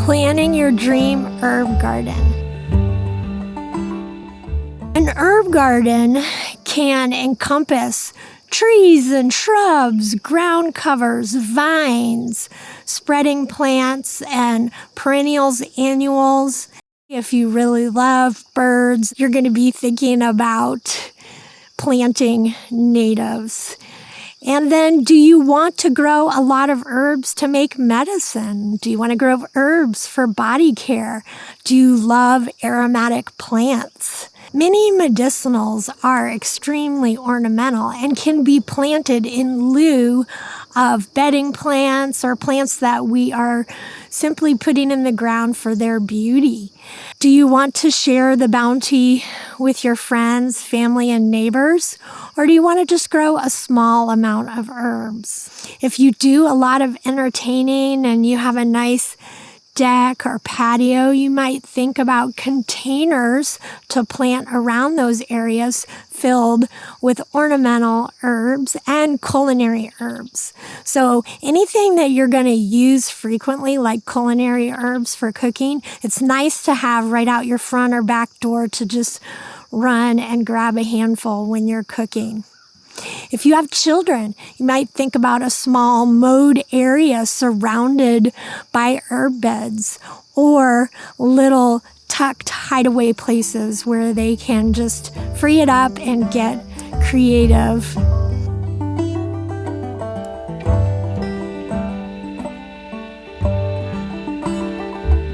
planning your dream herb garden. An herb garden can encompass trees and shrubs, ground covers, vines, spreading plants, and perennials, annuals. If you really love birds, you're going to be thinking about planting natives. And then, do you want to grow a lot of herbs to make medicine? Do you want to grow herbs for body care? Do you love aromatic plants? Many medicinals are extremely ornamental and can be planted in lieu of bedding plants or plants that we are simply putting in the ground for their beauty. Do you want to share the bounty with your friends, family, and neighbors? Or do you want to just grow a small amount of herbs? If you do a lot of entertaining and you have a nice deck or patio, you might think about containers to plant around those areas filled with ornamental herbs and culinary herbs. So anything that you're going to use frequently, like culinary herbs for cooking, it's nice to have right out your front or back door to just run and grab a handful when you're cooking. If you have children, you might think about a small mowed area surrounded by herb beds or little tucked hideaway places where they can just free it up and get creative